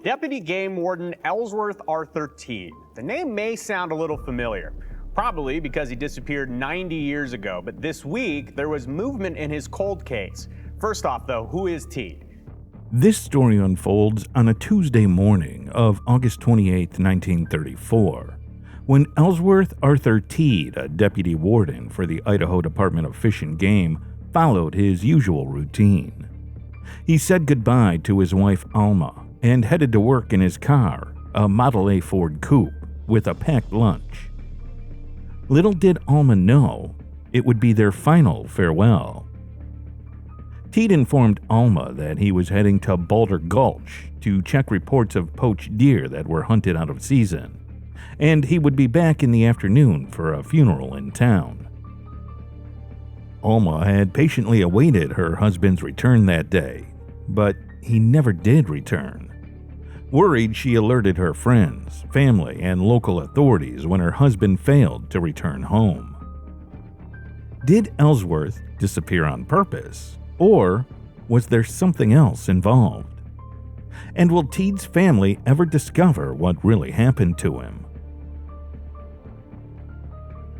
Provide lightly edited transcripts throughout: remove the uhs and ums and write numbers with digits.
Deputy Game Warden Ellsworth Arthur Teed. The name may sound a little familiar, probably because he disappeared 90 years ago, but this week there was movement in his cold case. First off, though, who is Teed? This story unfolds on a Tuesday morning of August 28, 1934, when Ellsworth Arthur Teed, a deputy warden for the Idaho Department of Fish and Game, followed his usual routine. He said goodbye to his wife Alma and headed to work in his car, a Model A Ford Coupe, with a packed lunch. Little did Alma know, it would be their final farewell. Teed informed Alma that he was heading to Boulder Gulch to check reports of poached deer that were hunted out of season, and he would be back in the afternoon for a funeral in town. Alma had patiently awaited her husband's return that day, but he never did return. Worried, she alerted her friends, family, and local authorities when her husband failed to return home. Did Ellsworth disappear on purpose, or was there something else involved? And will Teed's family ever discover what really happened to him?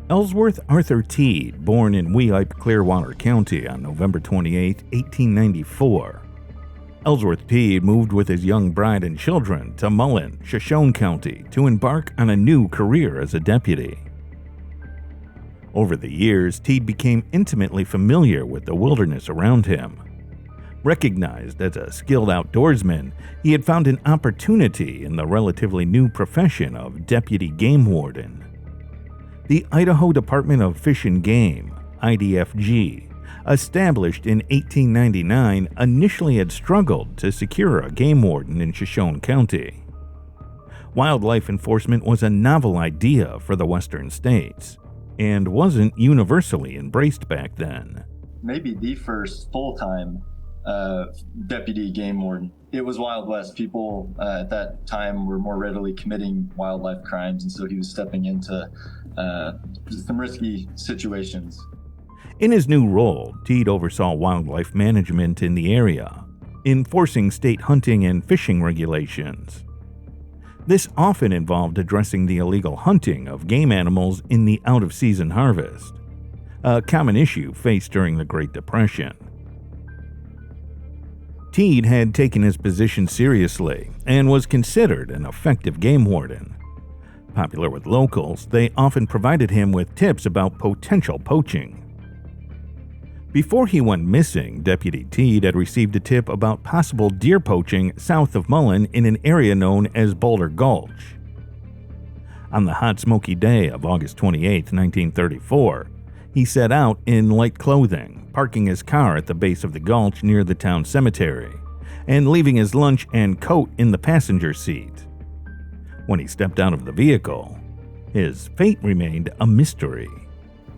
Ellsworth Arthur Teed, born in Weippe, Clearwater County on November 28, 1894. Ellsworth Teed moved with his young bride and children to Mullen, Shoshone County, to embark on a new career as a deputy. Over the years, Teed became intimately familiar with the wilderness around him. Recognized as a skilled outdoorsman, he had found an opportunity in the relatively new profession of deputy game warden. The Idaho Department of Fish and Game, IDFG, established in 1899, initially had struggled to secure a game warden in Shoshone County. Wildlife enforcement was a novel idea for the western states, and wasn't universally embraced back then. Maybe the first full-time deputy game warden. It was Wild West. People at that time were more readily committing wildlife crimes, and so he was stepping into some risky situations. In his new role, Teed oversaw wildlife management in the area, enforcing state hunting and fishing regulations. This often involved addressing the illegal hunting of game animals in the out-of-season harvest, a common issue faced during the Great Depression. Teed had taken his position seriously and was considered an effective game warden. Popular with locals, they often provided him with tips about potential poaching. Before he went missing, Deputy Teed had received a tip about possible deer poaching south of Mullen in an area known as Boulder Gulch. On the hot, smoky day of August 28, 1934, he set out in light clothing, parking his car at the base of the gulch near the town cemetery, and leaving his lunch and coat in the passenger seat. When he stepped out of the vehicle, his fate remained a mystery.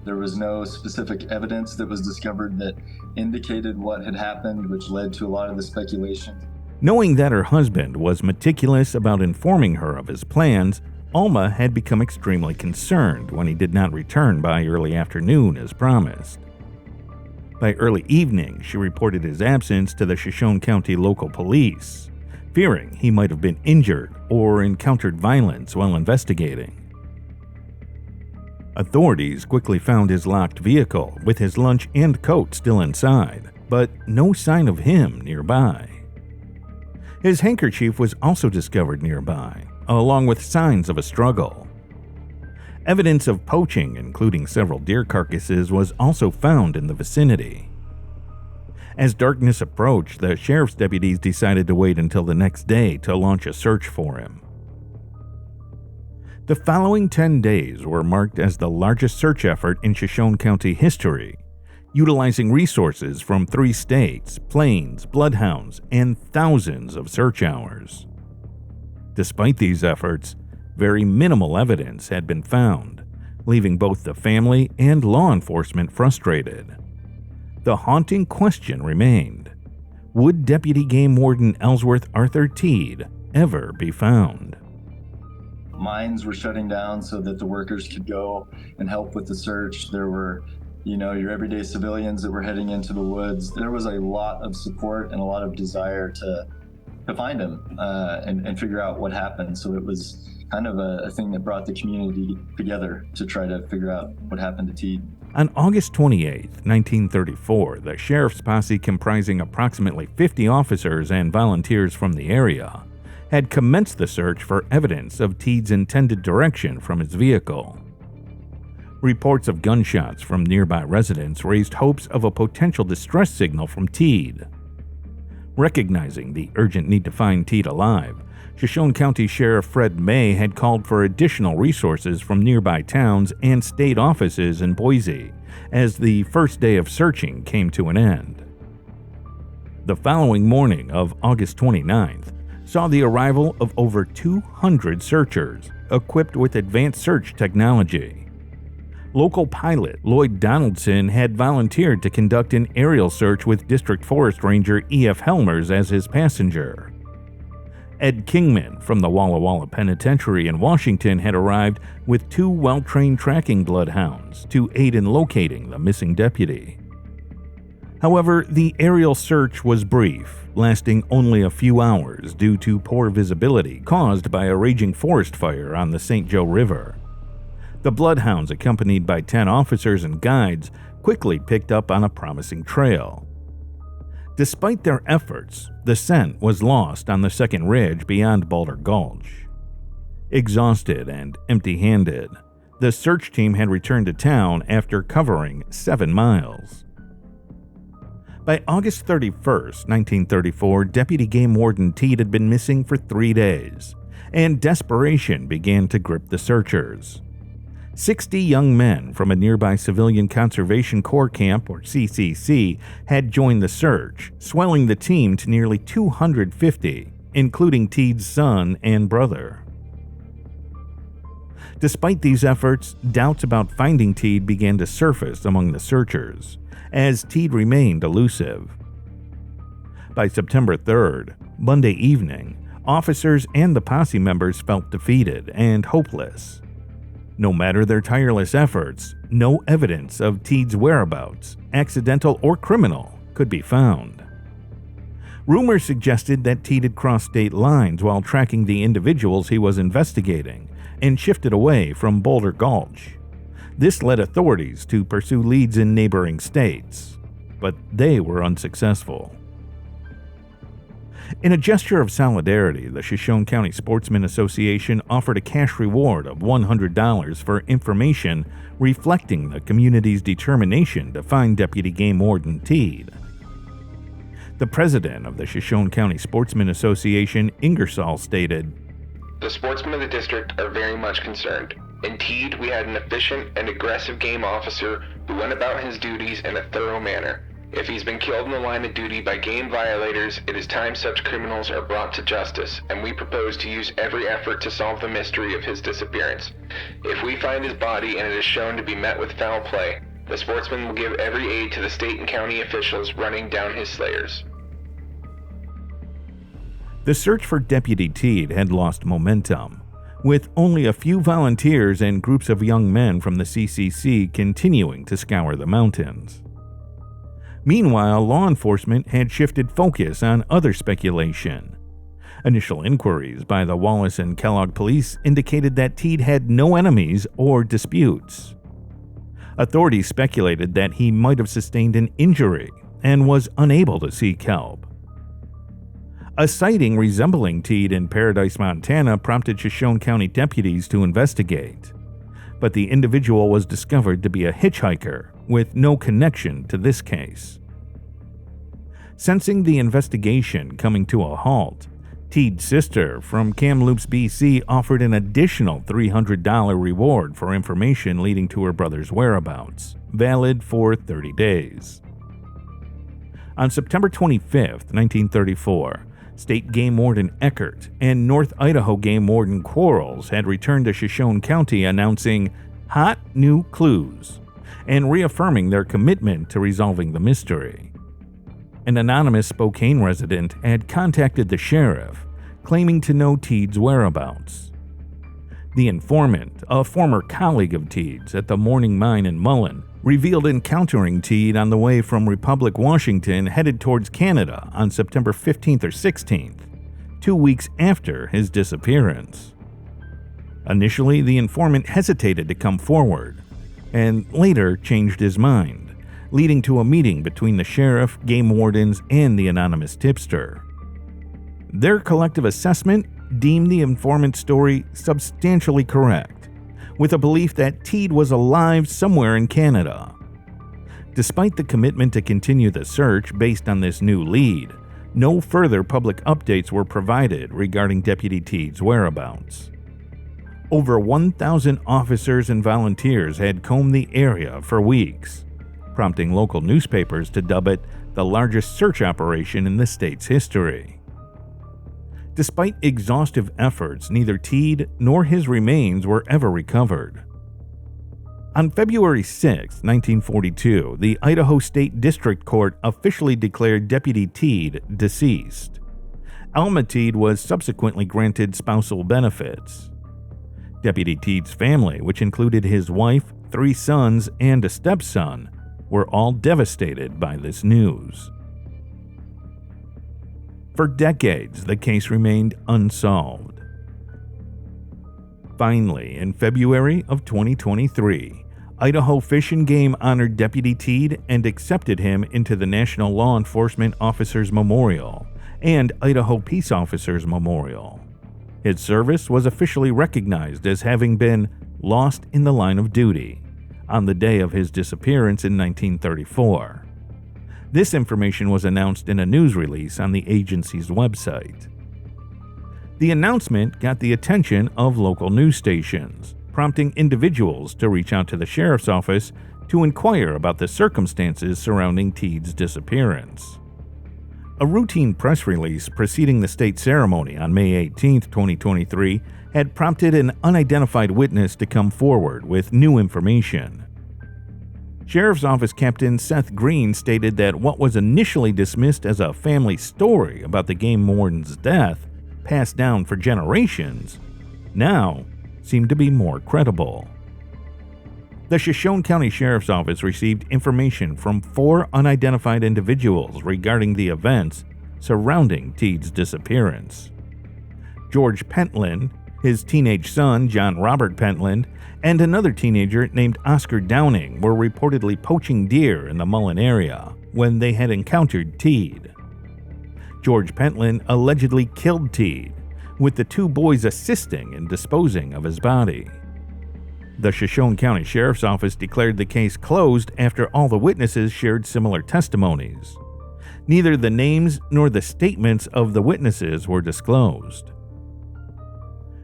There was no specific evidence that was discovered that indicated what had happened, which led to a lot of the speculation. Knowing that her husband was meticulous about informing her of his plans, Alma had become extremely concerned when he did not return by early afternoon as promised. By early evening, she reported his absence to the Shoshone County local police, fearing he might have been injured or encountered violence while investigating. Authorities quickly found his locked vehicle with his lunch and coat still inside, but no sign of him nearby. His handkerchief was also discovered nearby, along with signs of a struggle. Evidence of poaching, including several deer carcasses, was also found in the vicinity. As darkness approached, the sheriff's deputies decided to wait until the next day to launch a search for him. The following 10 days were marked as the largest search effort in Shoshone County history, utilizing resources from 3 states, planes, bloodhounds, and thousands of search hours. Despite these efforts, very minimal evidence had been found, leaving both the family and law enforcement frustrated. The haunting question remained: would Deputy Game Warden Ellsworth Arthur Teed ever be found? Mines were shutting down so that the workers could go and help with the search. There were, your everyday civilians that were heading into the woods. There was a lot of support and a lot of desire to find him and figure out what happened. So it was kind of a thing that brought the community together to try to figure out what happened to Teed. On August 28, 1934, the sheriff's posse, comprising approximately 50 officers and volunteers from the area, had commenced the search for evidence of Teed's intended direction from his vehicle. Reports of gunshots from nearby residents raised hopes of a potential distress signal from Teed. Recognizing the urgent need to find Teed alive, Shoshone County Sheriff Fred May had called for additional resources from nearby towns and state offices in Boise as the first day of searching came to an end. The following morning of August 29th saw the arrival of over 200 searchers equipped with advanced search technology. Local pilot Lloyd Donaldson had volunteered to conduct an aerial search with District Forest Ranger E.F. Helmers as his passenger. Ed Kingman from the Walla Walla Penitentiary in Washington had arrived with 2 well-trained tracking bloodhounds to aid in locating the missing deputy. However, the aerial search was brief, lasting only a few hours due to poor visibility caused by a raging forest fire on the St. Joe River. The bloodhounds, accompanied by 10 officers and guides, quickly picked up on a promising trail. Despite their efforts, the scent was lost on the second ridge beyond Boulder Gulch. Exhausted and empty-handed, the search team had returned to town after covering 7 miles. By August 31, 1934, Deputy Game Warden Teed had been missing for 3 days, and desperation began to grip the searchers. 60 young men from a nearby Civilian Conservation Corps camp, or CCC, had joined the search, swelling the team to nearly 250, including Teed's son and brother. Despite these efforts, doubts about finding Teed began to surface among the searchers, as Teed remained elusive. By September 3rd, Monday evening, officers and the posse members felt defeated and hopeless. No matter their tireless efforts, no evidence of Teed's whereabouts, accidental or criminal, could be found. Rumors suggested that Teed had crossed state lines while tracking the individuals he was investigating and shifted away from Boulder Gulch. This led authorities to pursue leads in neighboring states, but they were unsuccessful. In a gesture of solidarity, the Shoshone County Sportsmen Association offered a cash reward of $100 for information reflecting the community's determination to find Deputy Game Warden Teed. The president of the Shoshone County Sportsmen Association, Ingersoll, stated, "The sportsmen of the district are very much concerned. In Teed, we had an efficient and aggressive game officer who went about his duties in a thorough manner. If he's been killed in the line of duty by game violators, it is time such criminals are brought to justice, and we propose to use every effort to solve the mystery of his disappearance. If we find his body and it is shown to be met with foul play, the sportsmen will give every aid to the state and county officials running down his slayers." The search for Deputy Teed had lost momentum, with only a few volunteers and groups of young men from the CCC continuing to scour the mountains. Meanwhile, law enforcement had shifted focus on other speculation. Initial inquiries by the Wallace and Kellogg police indicated that Teed had no enemies or disputes. Authorities speculated that he might have sustained an injury and was unable to seek help. A sighting resembling Teed in Paradise, Montana prompted Shoshone County deputies to investigate, but the individual was discovered to be a hitchhiker with no connection to this case. Sensing the investigation coming to a halt, Teed's sister from Kamloops, BC offered an additional $300 reward for information leading to her brother's whereabouts, valid for 30 days. On September 25, 1934, State Game Warden Eckert and North Idaho Game Warden Quarles had returned to Shoshone County announcing hot new clues and reaffirming their commitment to resolving the mystery. An anonymous Spokane resident had contacted the sheriff, claiming to know Teed's whereabouts. The informant, a former colleague of Teed's at the Morning Mine in Mullen, revealed encountering Teed on the way from Republic, Washington, headed towards Canada on September 15th or 16th, 2 weeks after his disappearance. Initially, the informant hesitated to come forward, and later changed his mind, leading to a meeting between the sheriff, game wardens, and the anonymous tipster. Their collective assessment deemed the informant's story substantially correct, with a belief that Teed was alive somewhere in Canada. Despite the commitment to continue the search based on this new lead, no further public updates were provided regarding Deputy Teed's whereabouts. Over 1,000 officers and volunteers had combed the area for weeks, prompting local newspapers to dub it the largest search operation in the state's history. Despite exhaustive efforts, neither Teed nor his remains were ever recovered. On February 6, 1942, the Idaho State District Court officially declared Deputy Teed deceased. Alma Teed was subsequently granted spousal benefits. Deputy Teed's family, which included his wife, 3 sons, and a stepson, were all devastated by this news. For decades, the case remained unsolved. Finally, in February of 2023, Idaho Fish and Game honored Deputy Teed and accepted him into the National Law Enforcement Officers Memorial and Idaho Peace Officers Memorial. His service was officially recognized as having been lost in the line of duty on the day of his disappearance in 1934. This information was announced in a news release on the agency's website. The announcement got the attention of local news stations, prompting individuals to reach out to the sheriff's office to inquire about the circumstances surrounding Teed's disappearance. A routine press release preceding the state ceremony on May 18, 2023, had prompted an unidentified witness to come forward with new information. Sheriff's Office Captain Seth Green stated that what was initially dismissed as a family story about the game warden's death, passed down for generations, now seemed to be more credible. The Shoshone County Sheriff's Office received information from 4 unidentified individuals regarding the events surrounding Teed's disappearance. George Pentland, his teenage son John Robert Pentland, and another teenager named Oscar Downing were reportedly poaching deer in the Mullen area when they had encountered Teed. George Pentland allegedly killed Teed, with the 2 boys assisting in disposing of his body. The Shoshone County Sheriff's Office declared the case closed after all the witnesses shared similar testimonies. Neither the names nor the statements of the witnesses were disclosed.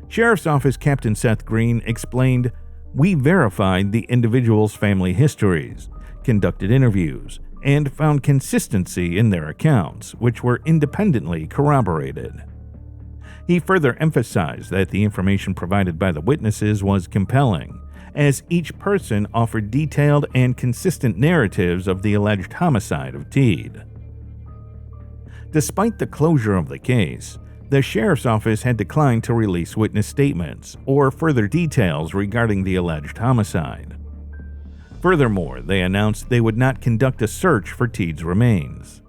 Sheriff's Office Captain Seth Green explained, "We verified the individuals' family histories, conducted interviews, and found consistency in their accounts, which were independently corroborated." He further emphasized that the information provided by the witnesses was compelling, as each person offered detailed and consistent narratives of the alleged homicide of Teed. Despite the closure of the case, the Sheriff's Office had declined to release witness statements or further details regarding the alleged homicide. Furthermore, they announced they would not conduct a search for Teed's remains.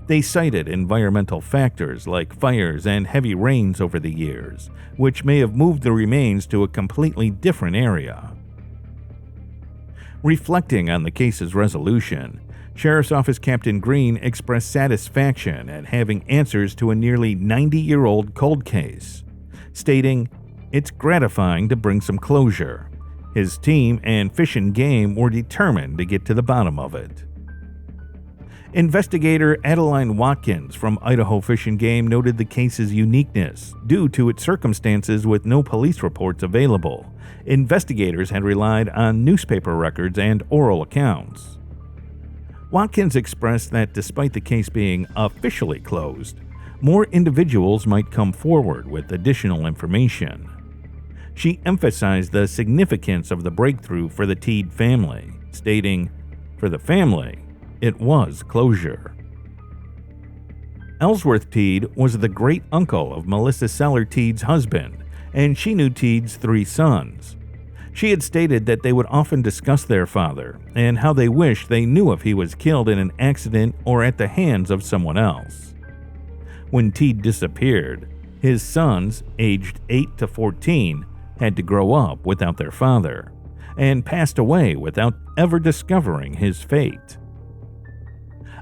They cited environmental factors like fires and heavy rains over the years, which may have moved the remains to a completely different area. Reflecting on the case's resolution, Sheriff's Office Captain Green expressed satisfaction at having answers to a nearly 90-year-old cold case, stating, "It's gratifying to bring some closure. His team and Fish and Game were determined to get to the bottom of it." Investigator Adeline Watkins from Idaho Fish and Game noted the case's uniqueness due to its circumstances with no police reports available. Investigators had relied on newspaper records and oral accounts. Watkins expressed that despite the case being officially closed, more individuals might come forward with additional information. She emphasized the significance of the breakthrough for the Teed family, stating, "For the family, it was closure." Ellsworth Teed was the great-uncle of Melissa Seller Teed's husband, and she knew Teed's 3 sons. She had stated that they would often discuss their father and how they wished they knew if he was killed in an accident or at the hands of someone else. When Teed disappeared, his sons, aged 8 to 14, had to grow up without their father, and passed away without ever discovering his fate.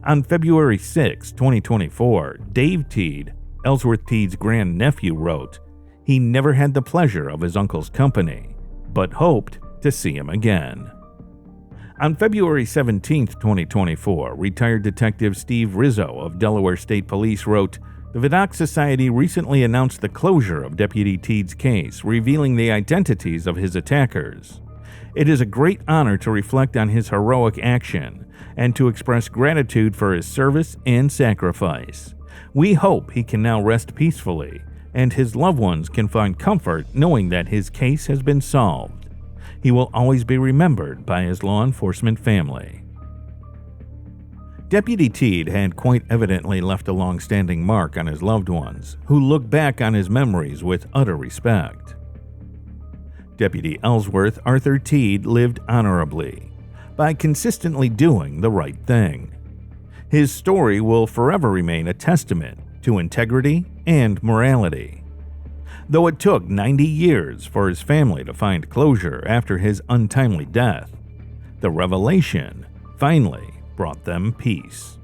On February 6, 2024, Dave Teed, Ellsworth Teed's grandnephew, wrote he never had the pleasure of his uncle's company, but hoped to see him again. On February 17, 2024, retired Detective Steve Rizzo of Delaware State Police wrote, "The Vidocq Society recently announced the closure of Deputy Teed's case, revealing the identities of his attackers. It is a great honor to reflect on his heroic action and to express gratitude for his service and sacrifice. We hope he can now rest peacefully, and his loved ones can find comfort knowing that his case has been solved. He will always be remembered by his law enforcement family." Deputy Teed had quite evidently left a long-standing mark on his loved ones, who look back on his memories with utter respect. Deputy Ellsworth Arthur Teed lived honorably, by consistently doing the right thing. His story will forever remain a testament to integrity and morality. Though it took 90 years for his family to find closure after his untimely death, the revelation finally brought them peace.